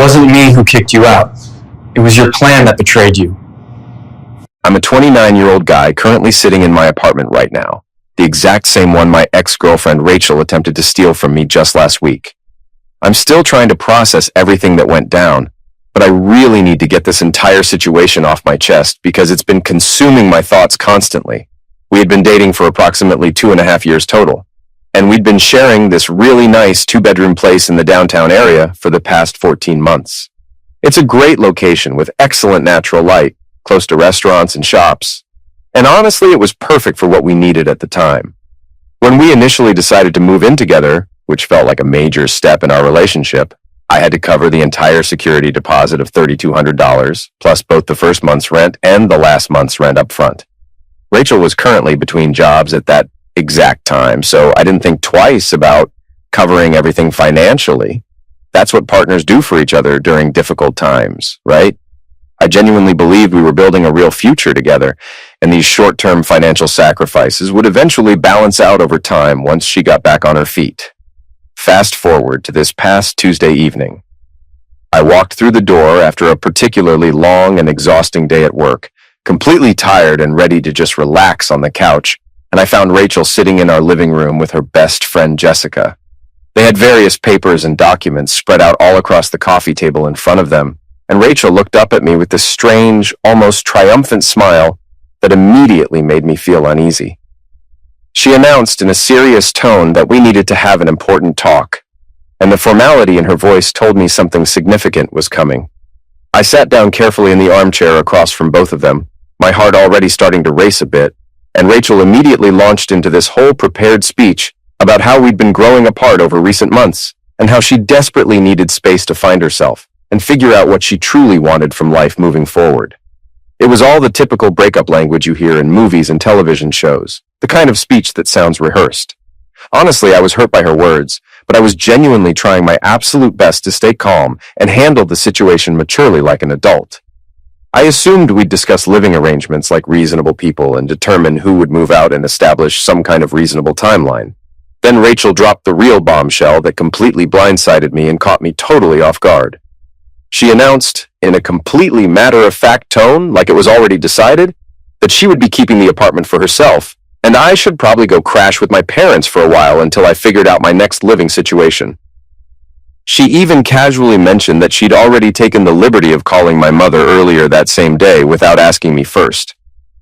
wasn't me who kicked you out. It was your plan that betrayed you. I'm a 29-year-old guy currently sitting in my apartment right now, the exact same one my ex-girlfriend Rachel attempted to steal from me just last week. I'm still trying to process everything that went down, but I really need to get this entire situation off my chest because it's been consuming my thoughts constantly. We had been dating for approximately 2.5 years total, and we'd been sharing this really nice 2-bedroom place in the downtown area for the past 14 months. It's a great location with excellent natural light, close to restaurants and shops, and honestly, it was perfect for what we needed at the time. When we initially decided to move in together, which felt like a major step in our relationship, I had to cover the entire security deposit of $3,200, plus both the first month's rent and the last month's rent up front. Rachel was currently between jobs at that exact time, so I didn't think twice about covering everything financially. That's what partners do for each other during difficult times, right? I genuinely believed we were building a real future together, and these short-term financial sacrifices would eventually balance out over time once she got back on her feet. Fast forward to this past Tuesday evening. I walked through the door after a particularly long and exhausting day at work, completely tired and ready to just relax on the couch, and I found Rachel sitting in our living room with her best friend Jessica. They had various papers and documents spread out all across the coffee table in front of them, and Rachel looked up at me with this strange, almost triumphant smile that immediately made me feel uneasy. She announced in a serious tone that we needed to have an important talk, and the formality in her voice told me something significant was coming. I sat down carefully in the armchair across from both of them, my heart already starting to race a bit, and Rachel immediately launched into this whole prepared speech about how we'd been growing apart over recent months, and how she desperately needed space to find herself and figure out what she truly wanted from life moving forward. It was all the typical breakup language you hear in movies and television shows, the kind of speech that sounds rehearsed. Honestly, I was hurt by her words, but I was genuinely trying my absolute best to stay calm and handle the situation maturely like an adult. I assumed we'd discuss living arrangements like reasonable people and determine who would move out and establish some kind of reasonable timeline. Then Rachel dropped the real bombshell that completely blindsided me and caught me totally off guard. She announced, in a completely matter-of-fact tone, like it was already decided, that she would be keeping the apartment for herself, and I should probably go crash with my parents for a while until I figured out my next living situation. She even casually mentioned that she'd already taken the liberty of calling my mother earlier that same day without asking me first.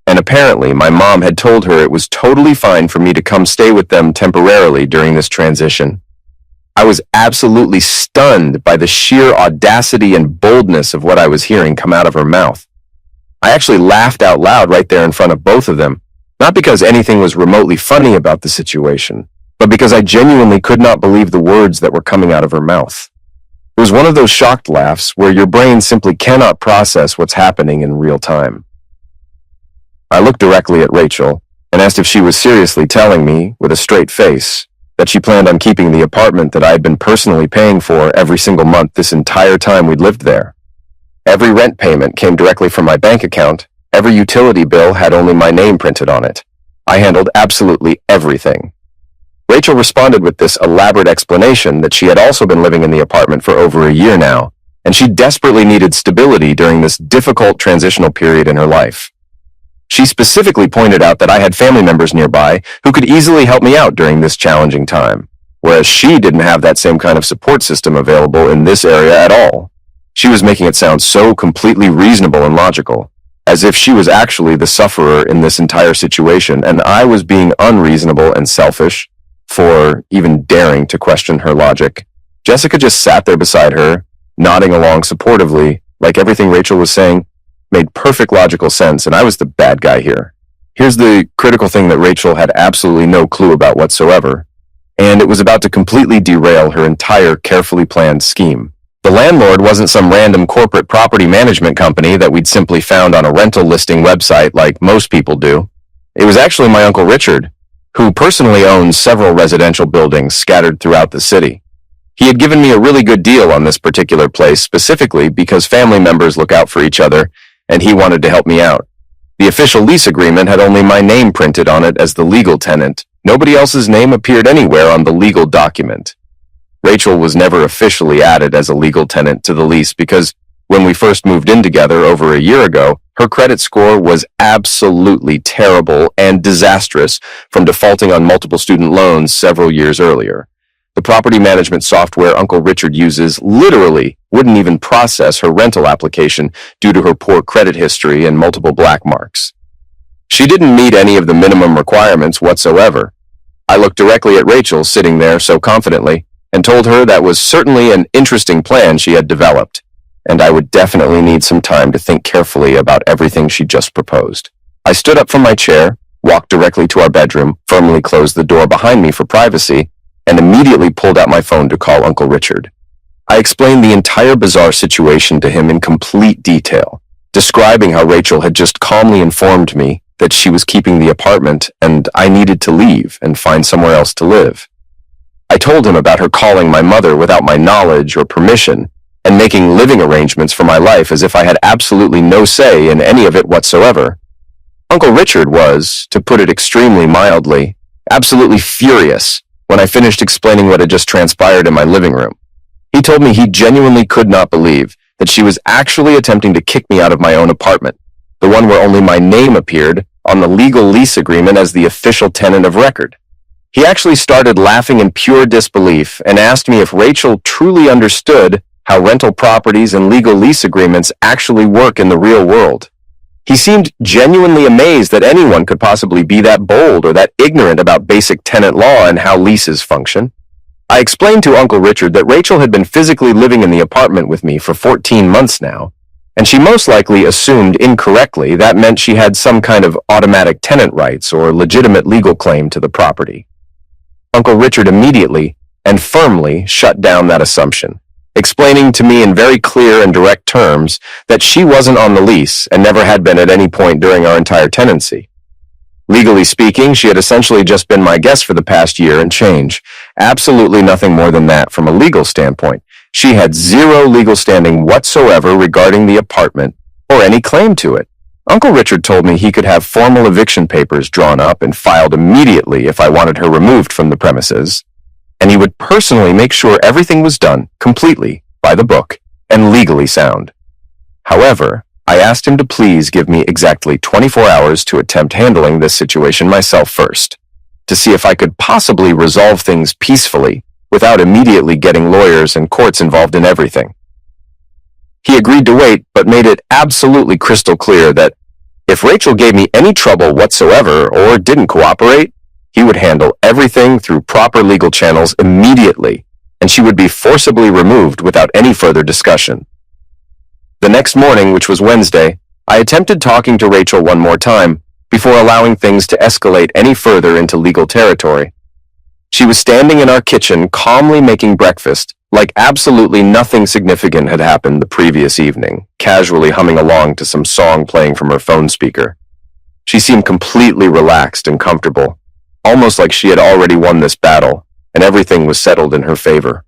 And apparently, my mom had told her it was totally fine for me to come stay with them temporarily during this transition. I was absolutely stunned by the sheer audacity and boldness of what I was hearing come out of her mouth. I actually laughed out loud right there in front of both of them, not because anything was remotely funny about the situation, but because I genuinely could not believe the words that were coming out of her mouth. It was one of those shocked laughs where your brain simply cannot process what's happening in real time. I looked directly at Rachel and asked if she was seriously telling me, with a straight face, that she planned on keeping the apartment that I had been personally paying for every single month this entire time we'd lived there. Every rent payment came directly from my bank account. Every utility bill had only my name printed on it. I handled absolutely everything. Rachel responded with this elaborate explanation that she had also been living in the apartment for over a year now, and she desperately needed stability during this difficult transitional period in her life. She specifically pointed out that I had family members nearby who could easily help me out during this challenging time, whereas she didn't have that same kind of support system available in this area at all. She was making it sound so completely reasonable and logical, as if she was actually the sufferer in this entire situation, and I was being unreasonable and selfish for even daring to question her logic. Jessica just sat there beside her, nodding along supportively, like everything Rachel was saying made perfect logical sense, and I was the bad guy here. Here's the critical thing that Rachel had absolutely no clue about whatsoever, and it was about to completely derail her entire carefully planned scheme. The landlord wasn't some random corporate property management company that we'd simply found on a rental listing website like most people do. It was actually my Uncle Richard, who personally owns several residential buildings scattered throughout the city. He had given me a really good deal on this particular place specifically because family members look out for each other, and he wanted to help me out. The official lease agreement had only my name printed on it as the legal tenant. Nobody else's name appeared anywhere on the legal document. Rachel was never officially added as a legal tenant to the lease because when we first moved in together over a year ago, her credit score was absolutely terrible and disastrous from defaulting on multiple student loans several years earlier. The property management software Uncle Richard uses literally wouldn't even process her rental application due to her poor credit history and multiple black marks. She didn't meet any of the minimum requirements whatsoever. I looked directly at Rachel sitting there so confidently and told her that was certainly an interesting plan she had developed, and I would definitely need some time to think carefully about everything she just proposed. I stood up from my chair, walked directly to our bedroom, firmly closed the door behind me for privacy, and immediately pulled out my phone to call Uncle Richard. I explained the entire bizarre situation to him in complete detail, describing how Rachel had just calmly informed me that she was keeping the apartment and I needed to leave and find somewhere else to live. I told him about her calling my mother without my knowledge or permission and making living arrangements for my life as if I had absolutely no say in any of it whatsoever. Uncle Richard was, to put it extremely mildly, absolutely furious when I finished explaining what had just transpired in my living room. He told me he genuinely could not believe that she was actually attempting to kick me out of my own apartment, the one where only my name appeared on the legal lease agreement as the official tenant of record. He actually started laughing in pure disbelief and asked me if Rachel truly understood how rental properties and legal lease agreements actually work in the real world. He seemed genuinely amazed that anyone could possibly be that bold or that ignorant about basic tenant law and how leases function. I explained to Uncle Richard that Rachel had been physically living in the apartment with me for 14 months now, and she most likely assumed incorrectly that meant she had some kind of automatic tenant rights or legitimate legal claim to the property. Uncle Richard immediately and firmly shut down that assumption, explaining to me in very clear and direct terms that she wasn't on the lease and never had been at any point during our entire tenancy. Legally speaking, she had essentially just been my guest for the past year and change. Absolutely nothing more than that from a legal standpoint. She had zero legal standing whatsoever regarding the apartment or any claim to it. Uncle Richard told me he could have formal eviction papers drawn up and filed immediately if I wanted her removed from the premises, and he would personally make sure everything was done completely by the book and legally sound. However, I asked him to please give me exactly 24 hours to attempt handling this situation myself first, to see if I could possibly resolve things peacefully without immediately getting lawyers and courts involved in everything. He agreed to wait, but made it absolutely crystal clear that if Rachel gave me any trouble whatsoever or didn't cooperate, he would handle everything through proper legal channels immediately, and she would be forcibly removed without any further discussion. The next morning, which was Wednesday, I attempted talking to Rachel one more time before allowing things to escalate any further into legal territory. She was standing in our kitchen calmly making breakfast, like absolutely nothing significant had happened the previous evening, casually humming along to some song playing from her phone speaker. She seemed completely relaxed and comfortable, almost like she had already won this battle, and everything was settled in her favor.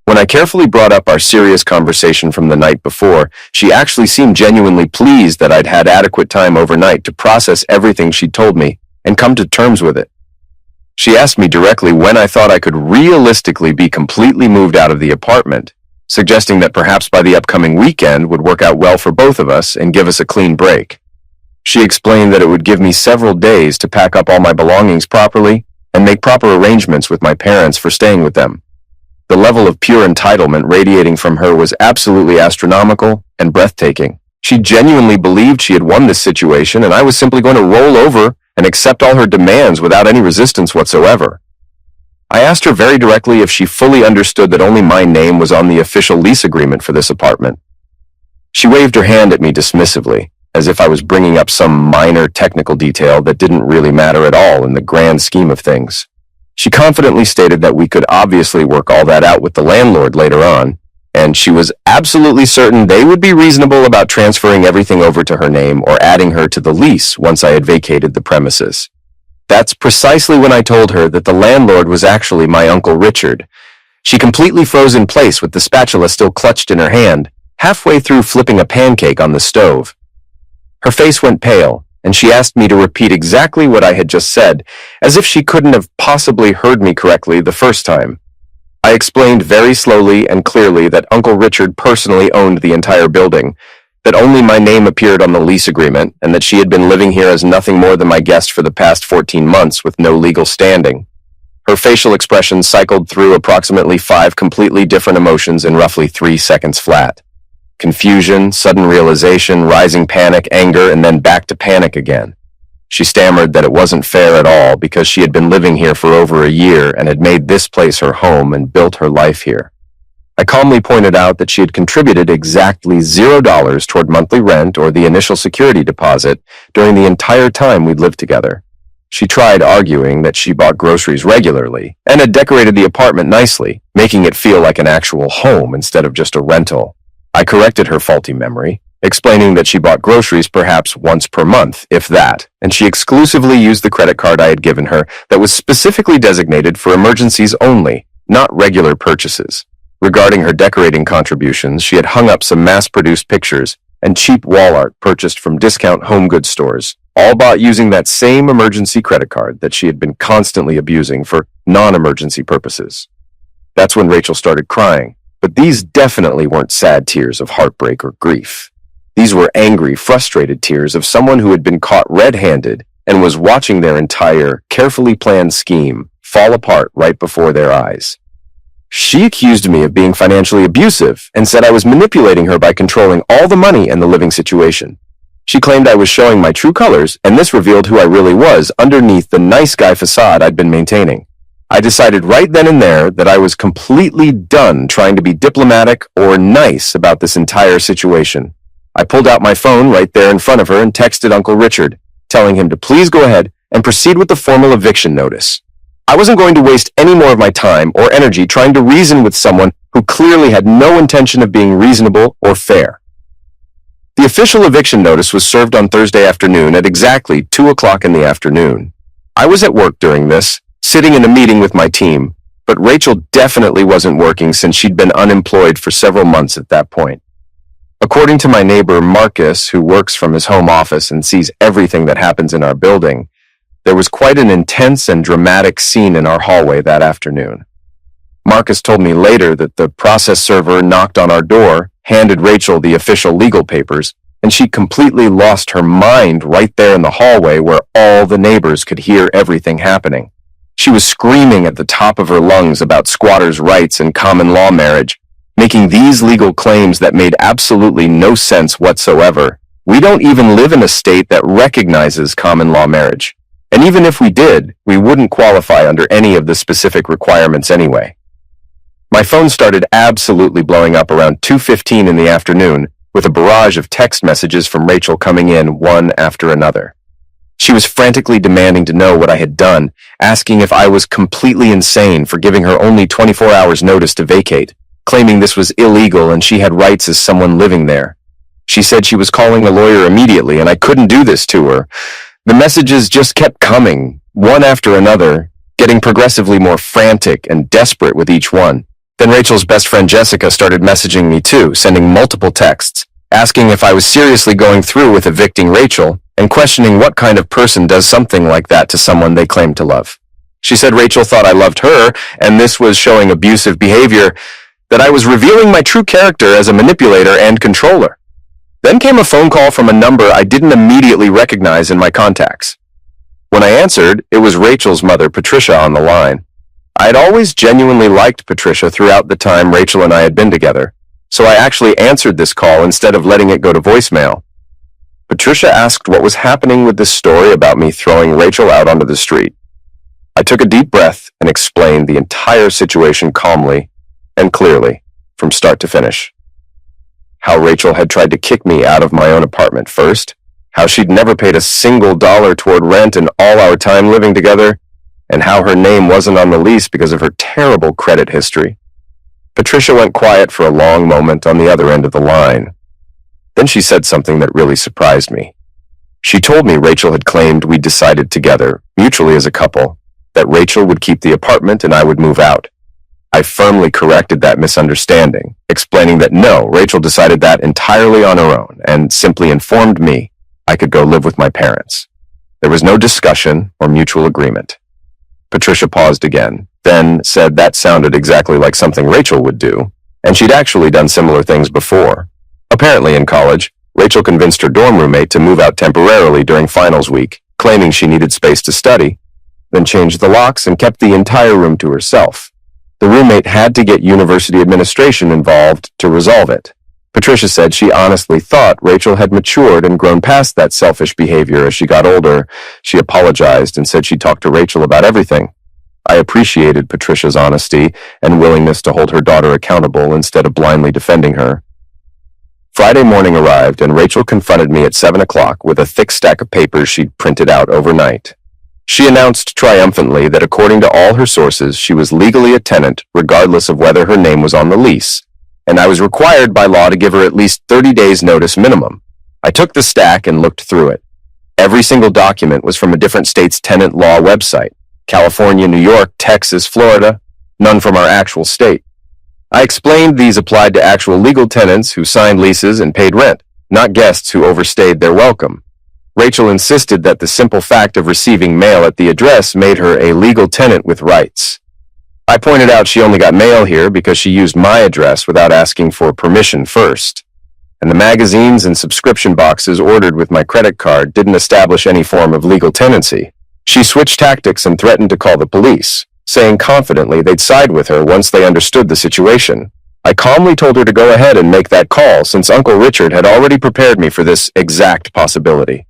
When I carefully brought up our serious conversation from the night before, she actually seemed genuinely pleased that I'd had adequate time overnight to process everything she'd told me and come to terms with it. She asked me directly when I thought I could realistically be completely moved out of the apartment, suggesting that perhaps by the upcoming weekend would work out well for both of us and give us a clean break. She explained that it would give me several days to pack up all my belongings properly and make proper arrangements with my parents for staying with them. The level of pure entitlement radiating from her was absolutely astronomical and breathtaking. She genuinely believed she had won this situation, and I was simply going to roll over and accept all her demands without any resistance whatsoever. I asked her very directly if she fully understood that only my name was on the official lease agreement for this apartment. She waved her hand at me dismissively, as if I was bringing up some minor technical detail that didn't really matter at all in the grand scheme of things. She confidently stated that we could obviously work all that out with the landlord later on, and she was absolutely certain they would be reasonable about transferring everything over to her name or adding her to the lease once I had vacated the premises. That's precisely when I told her that the landlord was actually my Uncle Richard. She completely froze in place with the spatula still clutched in her hand, halfway through flipping a pancake on the stove. Her face went pale, and she asked me to repeat exactly what I had just said, as if she couldn't have possibly heard me correctly the first time. I I explained very slowly and clearly that Uncle Richard personally owned the entire building, that only my name appeared on the lease agreement, and that she had been living here as nothing more than my guest for the past 14 months with no legal standing. Her facial expressions cycled through approximately 5 completely different emotions in roughly 3 seconds flat. Confusion, sudden realization, rising panic, anger, and then back to panic again. She stammered that it wasn't fair at all because she had been living here for over a year and had made this place her home and built her life here. I calmly pointed out that she had contributed exactly $0 toward monthly rent or the initial security deposit during the entire time we'd lived together. She tried arguing that she bought groceries regularly and had decorated the apartment nicely, making it feel like an actual home instead of just a rental. I corrected her faulty memory, explaining that she bought groceries perhaps once per month, if that, and she exclusively used the credit card I had given her that was specifically designated for emergencies only, not regular purchases. Regarding her decorating contributions, she had hung up some mass-produced pictures and cheap wall art purchased from discount home goods stores, all bought using that same emergency credit card that she had been constantly abusing for non-emergency purposes. That's when Rachel started crying, but these definitely weren't sad tears of heartbreak or grief. These were angry, frustrated tears of someone who had been caught red-handed and was watching their entire, carefully planned scheme fall apart right before their eyes. She accused me of being financially abusive and said I was manipulating her by controlling all the money and the living situation. She claimed I was showing my true colors, and this revealed who I really was underneath the nice guy facade I'd been maintaining. I decided right then and there that I was completely done trying to be diplomatic or nice about this entire situation. I pulled out my phone right there in front of her and texted Uncle Richard, telling him to please go ahead and proceed with the formal eviction notice. I wasn't going to waste any more of my time or energy trying to reason with someone who clearly had no intention of being reasonable or fair. The official eviction notice was served on Thursday afternoon at exactly 2 o'clock in the afternoon. I was at work during this, sitting in a meeting with my team, but Rachel definitely wasn't working since she'd been unemployed for several months at that point. According to my neighbor Marcus, who works from his home office and sees everything that happens in our building, there was quite an intense and dramatic scene in our hallway that afternoon. Marcus told me later that the process server knocked on our door, handed Rachel the official legal papers, and she completely lost her mind right there in the hallway where all the neighbors could hear everything happening. She was screaming at the top of her lungs about squatters' rights and common law marriage, making these legal claims that made absolutely no sense whatsoever. We don't even live in a state that recognizes common law marriage. And even if we did, we wouldn't qualify under any of the specific requirements anyway. My phone started absolutely blowing up around 2:15 in the afternoon, with a barrage of text messages from Rachel coming in one after another. She was frantically demanding to know what I had done, asking if I was completely insane for giving her only 24 hours notice to vacate, claiming this was illegal and she had rights as someone living there. She said she was calling a lawyer immediately and I couldn't do this to her. The messages just kept coming, one after another, getting progressively more frantic and desperate with each one. Then Rachel's best friend Jessica started messaging me too, sending multiple texts, asking if I was seriously going through with evicting Rachel, and questioning what kind of person does something like that to someone they claim to love. She said Rachel thought I loved her, and this was showing abusive behavior, that I was revealing my true character as a manipulator and controller. Then came a phone call from a number I didn't immediately recognize in my contacts. When I answered, it was Rachel's mother, Patricia, on the line. I had always genuinely liked Patricia throughout the time Rachel and I had been together, so I actually answered this call instead of letting it go to voicemail. Patricia asked what was happening with this story about me throwing Rachel out onto the street. I took a deep breath and explained the entire situation calmly and clearly, from start to finish. How Rachel had tried to kick me out of my own apartment first, how she'd never paid a single dollar toward rent in all our time living together, and how her name wasn't on the lease because of her terrible credit history. Patricia went quiet for a long moment on the other end of the line. Then she said something that really surprised me. She told me Rachel had claimed we'd decided together, mutually as a couple, that Rachel would keep the apartment and I would move out. I firmly corrected that misunderstanding, explaining that no, Rachel decided that entirely on her own and simply informed me I could go live with my parents. There was no discussion or mutual agreement. Patricia paused again, then said that sounded exactly like something Rachel would do, and she'd actually done similar things before. Apparently in college, Rachel convinced her dorm roommate to move out temporarily during finals week, claiming she needed space to study, then changed the locks and kept the entire room to herself. The roommate had to get university administration involved to resolve it. Patricia said she honestly thought Rachel had matured and grown past that selfish behavior as she got older. She apologized and said she'd talk to Rachel about everything. I appreciated Patricia's honesty and willingness to hold her daughter accountable instead of blindly defending her. Friday morning arrived and Rachel confronted me at 7 o'clock with a thick stack of papers she'd printed out overnight. She announced triumphantly that according to all her sources, she was legally a tenant regardless of whether her name was on the lease, and I was required by law to give her at least 30 days notice minimum. I took the stack and looked through it. Every single document was from a different state's tenant law website. California, New York, Texas, Florida, none from our actual state. I explained these applied to actual legal tenants who signed leases and paid rent, not guests who overstayed their welcome. Rachel insisted that the simple fact of receiving mail at the address made her a legal tenant with rights. I pointed out she only got mail here because she used my address without asking for permission first, and the magazines and subscription boxes ordered with my credit card didn't establish any form of legal tenancy. She switched tactics and threatened to call the police, saying confidently they'd side with her once they understood the situation. I calmly told her to go ahead and make that call since Uncle Richard had already prepared me for this exact possibility.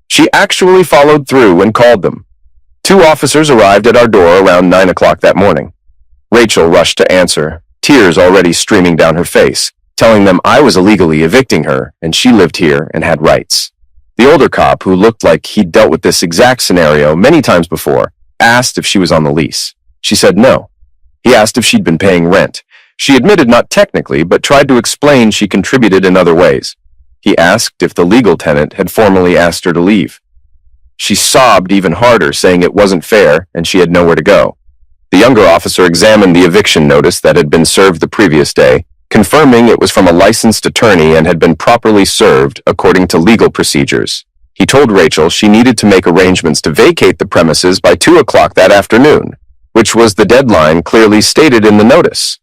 She actually followed through and called them. 2 officers arrived at our door around 9 o'clock that morning. Rachel rushed to answer, tears already streaming down her face, telling them I was illegally evicting her and she lived here and had rights. The older cop, who looked like he'd dealt with this exact scenario many times before, asked if she was on the lease. She said no. He asked if she'd been paying rent. She admitted not technically, but tried to explain she contributed in other ways. He asked if the legal tenant had formally asked her to leave. She sobbed even harder, saying it wasn't fair and she had nowhere to go. The younger officer examined the eviction notice that had been served the previous day, confirming it was from a licensed attorney and had been properly served according to legal procedures. He told Rachel she needed to make arrangements to vacate the premises by 2 o'clock that afternoon, which was the deadline clearly stated in the notice.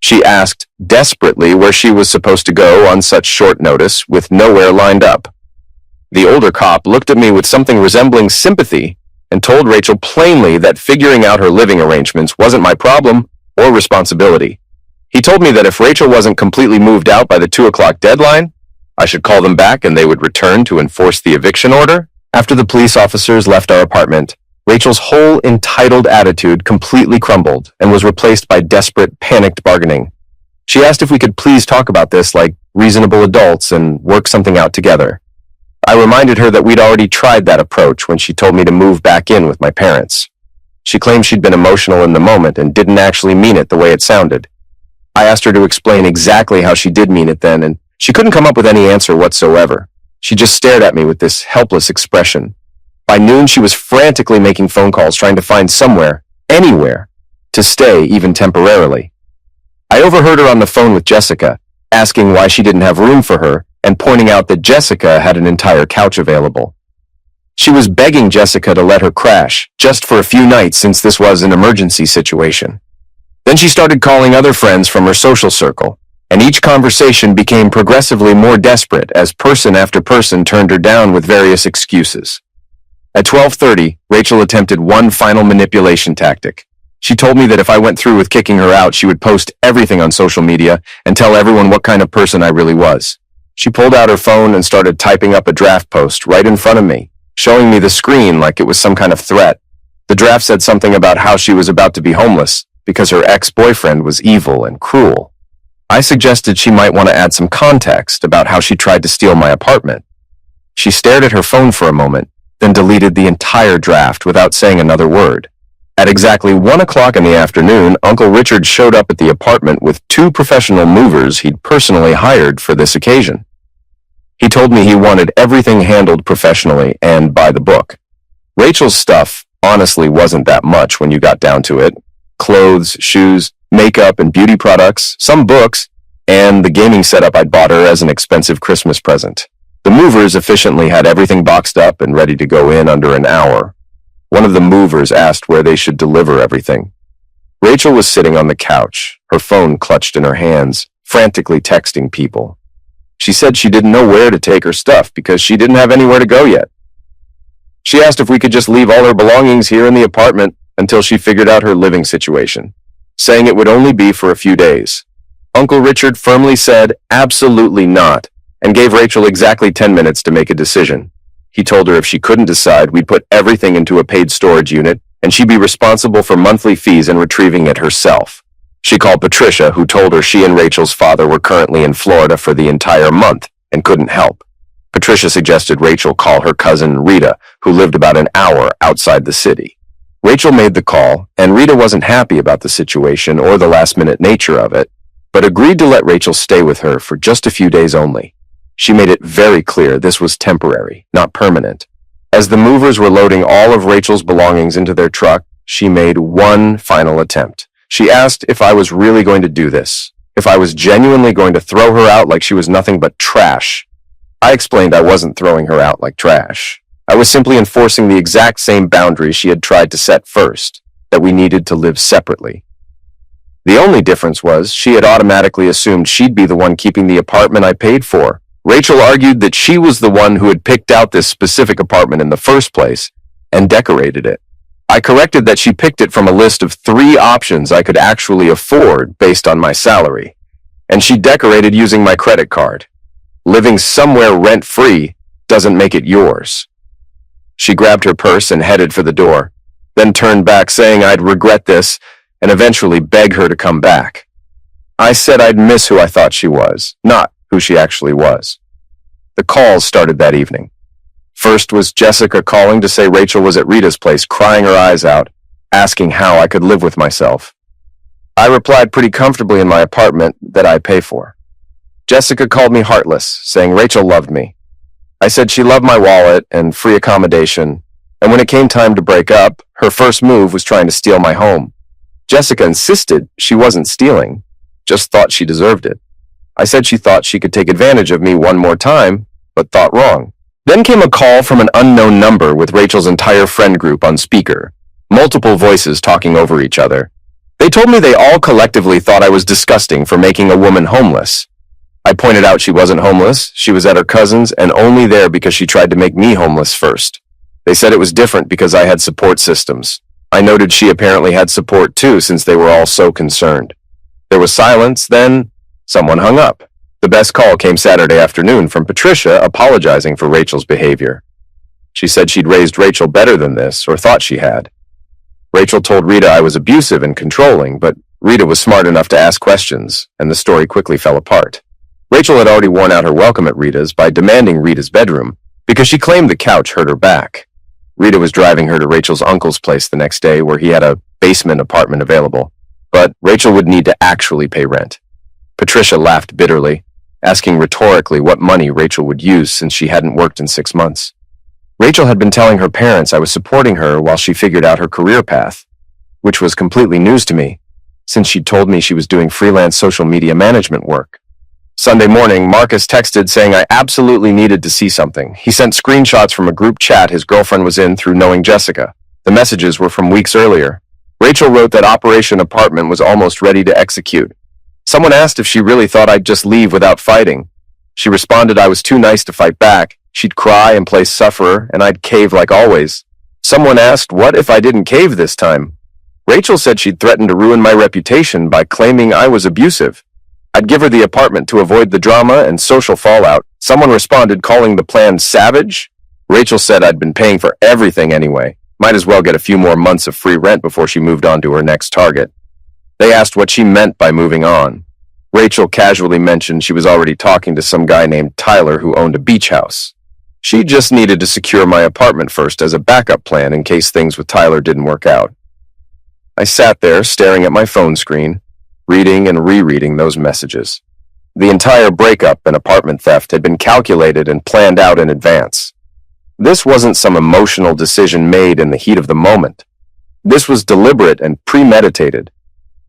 She asked desperately where she was supposed to go on such short notice with nowhere lined up. The older cop looked at me with something resembling sympathy and told Rachel plainly that figuring out her living arrangements wasn't my problem or responsibility. He told me that if Rachel wasn't completely moved out by the 2 o'clock deadline, I should call them back and they would return to enforce the eviction order. After the police officers left our apartment, Rachel's whole entitled attitude completely crumbled and was replaced by desperate, panicked bargaining. She asked if we could please talk about this like reasonable adults and work something out together. I reminded her that we'd already tried that approach when she told me to move back in with my parents. She claimed she'd been emotional in the moment and didn't actually mean it the way it sounded. I asked her to explain exactly how she did mean it then, and she couldn't come up with any answer whatsoever. She just stared at me with this helpless expression. By noon, she was frantically making phone calls trying to find somewhere, anywhere, to stay even temporarily. I overheard her on the phone with Jessica, asking why she didn't have room for her and pointing out that Jessica had an entire couch available. She was begging Jessica to let her crash, just for a few nights since this was an emergency situation. Then she started calling other friends from her social circle, and each conversation became progressively more desperate as person after person turned her down with various excuses. At 12:30, Rachel attempted one final manipulation tactic. She told me that if I went through with kicking her out, she would post everything on social media and tell everyone what kind of person I really was. She pulled out her phone and started typing up a draft post right in front of me, showing me the screen like it was some kind of threat. The draft said something about how she was about to be homeless because her ex-boyfriend was evil and cruel. I suggested she might want to add some context about how she tried to steal my apartment. She stared at her phone for a moment, then deleted the entire draft without saying another word. At exactly 1 o'clock in the afternoon, Uncle Richard showed up at the apartment with 2 professional movers he'd personally hired for this occasion. He told me he wanted everything handled professionally and by the book. Rachel's stuff honestly wasn't that much when you got down to it. Clothes, shoes, makeup, and beauty products, some books, and the gaming setup I'd bought her as an expensive Christmas present. The movers efficiently had everything boxed up and ready to go in under an hour. One of the movers asked where they should deliver everything. Rachel was sitting on the couch, her phone clutched in her hands, frantically texting people. She said she didn't know where to take her stuff because she didn't have anywhere to go yet. She asked if we could just leave all her belongings here in the apartment until she figured out her living situation, saying it would only be for a few days. Uncle Richard firmly said, absolutely not, and gave Rachel exactly 10 minutes to make a decision. He told her if she couldn't decide, we'd put everything into a paid storage unit, and she'd be responsible for monthly fees and retrieving it herself. She called Patricia, who told her she and Rachel's father were currently in Florida for the entire month and couldn't help. Patricia suggested Rachel call her cousin Rita, who lived about an hour outside the city. Rachel made the call, and Rita wasn't happy about the situation or the last-minute nature of it, but agreed to let Rachel stay with her for just a few days only. She made it very clear this was temporary, not permanent. As the movers were loading all of Rachel's belongings into their truck, she made one final attempt. She asked if I was really going to do this, if I was genuinely going to throw her out like she was nothing but trash. I explained I wasn't throwing her out like trash. I was simply enforcing the exact same boundaries she had tried to set first, that we needed to live separately. The only difference was she had automatically assumed she'd be the one keeping the apartment I paid for. Rachel argued that she was the one who had picked out this specific apartment in the first place and decorated it. I corrected that she picked it from a list of 3 options I could actually afford based on my salary, and she decorated using my credit card. Living somewhere rent-free doesn't make it yours. She grabbed her purse and headed for the door, then turned back saying I'd regret this and eventually beg her to come back. I said I'd miss who I thought she was, not who she actually was. The calls started that evening. First was Jessica calling to say Rachel was at Rita's place crying her eyes out, asking how I could live with myself. I replied pretty comfortably in my apartment that I pay for. Jessica called me heartless, saying Rachel loved me. I said she loved my wallet and free accommodation, and when it came time to break up, her first move was trying to steal my home. Jessica insisted she wasn't stealing, just thought she deserved it. I said she thought she could take advantage of me one more time, but thought wrong. Then came a call from an unknown number with Rachel's entire friend group on speaker, multiple voices talking over each other. They told me they all collectively thought I was disgusting for making a woman homeless. I pointed out she wasn't homeless, she was at her cousin's and only there because she tried to make me homeless first. They said it was different because I had support systems. I noted she apparently had support too since they were all so concerned. There was silence, then someone hung up. The best call came Saturday afternoon from Patricia apologizing for Rachel's behavior. She said she'd raised Rachel better than this, or thought she had. Rachel told Rita I was abusive and controlling, but Rita was smart enough to ask questions, and the story quickly fell apart. Rachel had already worn out her welcome at Rita's by demanding Rita's bedroom, because she claimed the couch hurt her back. Rita was driving her to Rachel's uncle's place the next day where he had a basement apartment available, but Rachel would need to actually pay rent. Patricia laughed bitterly, asking rhetorically what money Rachel would use since she hadn't worked in 6 months. Rachel had been telling her parents I was supporting her while she figured out her career path, which was completely news to me, since she'd told me she was doing freelance social media management work. Sunday morning, Marcus texted saying I absolutely needed to see something. He sent screenshots from a group chat his girlfriend was in through knowing Jessica. The messages were from weeks earlier. Rachel wrote that Operation Apartment was almost ready to execute. Someone asked if she really thought I'd just leave without fighting. She responded I was too nice to fight back. She'd cry and play sufferer, and I'd cave like always. Someone asked what if I didn't cave this time. Rachel said she'd threatened to ruin my reputation by claiming I was abusive. I'd give her the apartment to avoid the drama and social fallout. Someone responded calling the plan savage. Rachel said I'd been paying for everything anyway. Might as well get a few more months of free rent before she moved on to her next target. They asked what she meant by moving on. Rachel casually mentioned she was already talking to some guy named Tyler who owned a beach house. She just needed to secure my apartment first as a backup plan in case things with Tyler didn't work out. I sat there staring at my phone screen, reading and rereading those messages. The entire breakup and apartment theft had been calculated and planned out in advance. This wasn't some emotional decision made in the heat of the moment. This was deliberate and premeditated.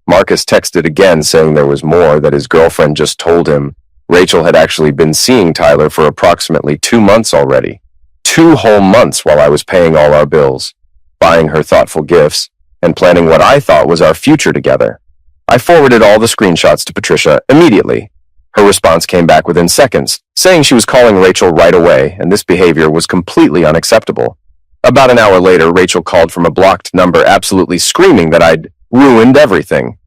Marcus texted again saying there was more, that his girlfriend just told him Rachel had actually been seeing Tyler for approximately 2 months already. 2 whole months while I was paying all our bills, buying her thoughtful gifts, and planning what I thought was our future together. I forwarded all the screenshots to Patricia immediately. Her response came back within seconds, saying she was calling Rachel right away, and this behavior was completely unacceptable. About an hour later, Rachel called from a blocked number, absolutely screaming that I'd ruined everything.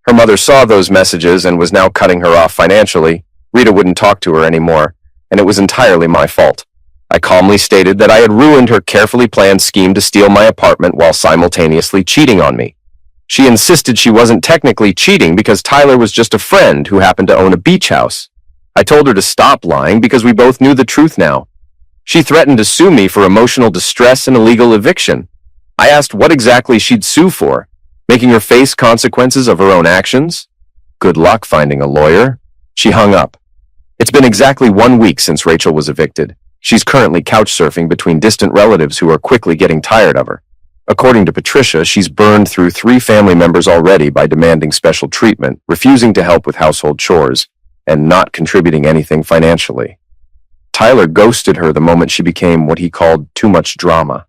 Her mother saw those messages and was now cutting her off financially. Rita wouldn't talk to her anymore, and it was entirely my fault. I calmly stated that I had ruined her carefully planned scheme to steal my apartment while simultaneously cheating on me. She insisted she wasn't technically cheating because Tyler was just a friend who happened to own a beach house. I told her to stop lying because we both knew the truth now. She threatened to sue me for emotional distress and illegal eviction. I asked what exactly she'd sue for, making her face consequences of her own actions? Good luck finding a lawyer. She hung up. It's been exactly 1 week since Rachel was evicted. She's currently couch surfing between distant relatives who are quickly getting tired of her. According to Patricia, she's burned through 3 family members already by demanding special treatment, refusing to help with household chores, and not contributing anything financially. Tyler ghosted her the moment she became what he called too much drama.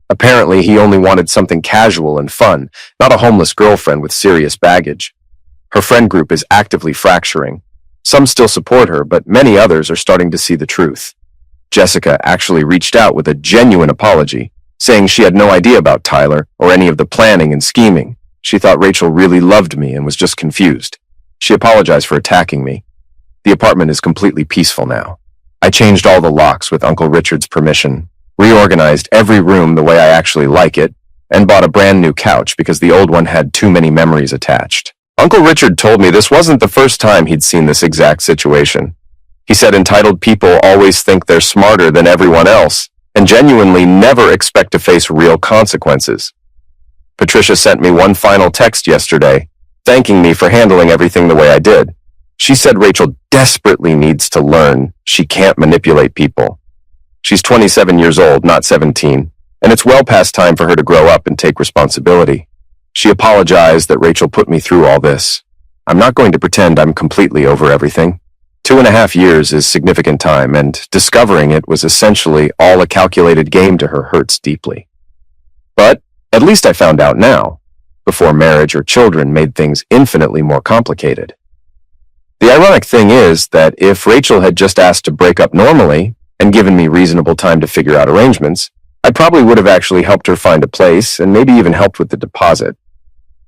Apparently, he only wanted something casual and fun, not a homeless girlfriend with serious baggage. Her friend group is actively fracturing. Some still support her, but many others are starting to see the truth. Jessica actually reached out with a genuine apology, saying she had no idea about Tyler or any of the planning and scheming. She thought Rachel really loved me and was just confused. She apologized for attacking me. The apartment is completely peaceful now. I changed all the locks with Uncle Richard's permission, reorganized every room the way I actually like it, and bought a brand new couch because the old one had too many memories attached. Uncle Richard told me this wasn't the first time he'd seen this exact situation. He said entitled people always think they're smarter than everyone else and genuinely never expect to face real consequences. Patricia sent me one final text yesterday, thanking me for handling everything the way I did. She said Rachel desperately needs to learn she can't manipulate people. She's 27 years old, not 17, and it's well past time for her to grow up and take responsibility. She apologized that Rachel put me through all this. I'm not going to pretend I'm completely over everything. 2.5 years is significant time, and discovering it was essentially all a calculated game to her hurts deeply. But at least I found out now, before marriage or children made things infinitely more complicated. The ironic thing is that if Rachel had just asked to break up normally and given me reasonable time to figure out arrangements, I probably would have actually helped her find a place and maybe even helped with the deposit.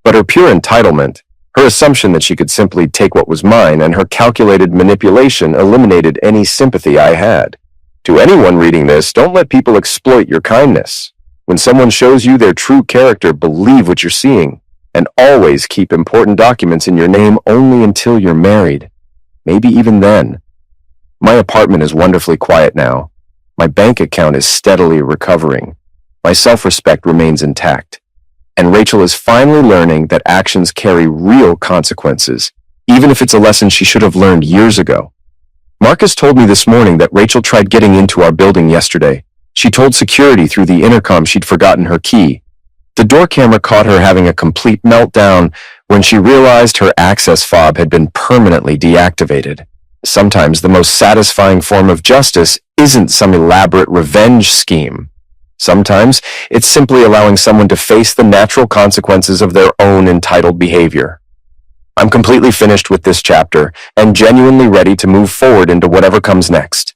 But her pure entitlement, her assumption that she could simply take what was mine, and her calculated manipulation eliminated any sympathy I had. To anyone reading this, don't let people exploit your kindness. When someone shows you their true character, believe what you're seeing, and always keep important documents in your name only until you're married. Maybe even then. My apartment is wonderfully quiet now. My bank account is steadily recovering. My self-respect remains intact. And Rachel is finally learning that actions carry real consequences, even if it's a lesson she should have learned years ago. Marcus told me this morning that Rachel tried getting into our building yesterday. She told security through the intercom she'd forgotten her key. The door camera caught her having a complete meltdown when she realized her access fob had been permanently deactivated. Sometimes the most satisfying form of justice isn't some elaborate revenge scheme. Sometimes it's simply allowing someone to face the natural consequences of their own entitled behavior. I'm completely finished with this chapter and genuinely ready to move forward into whatever comes next.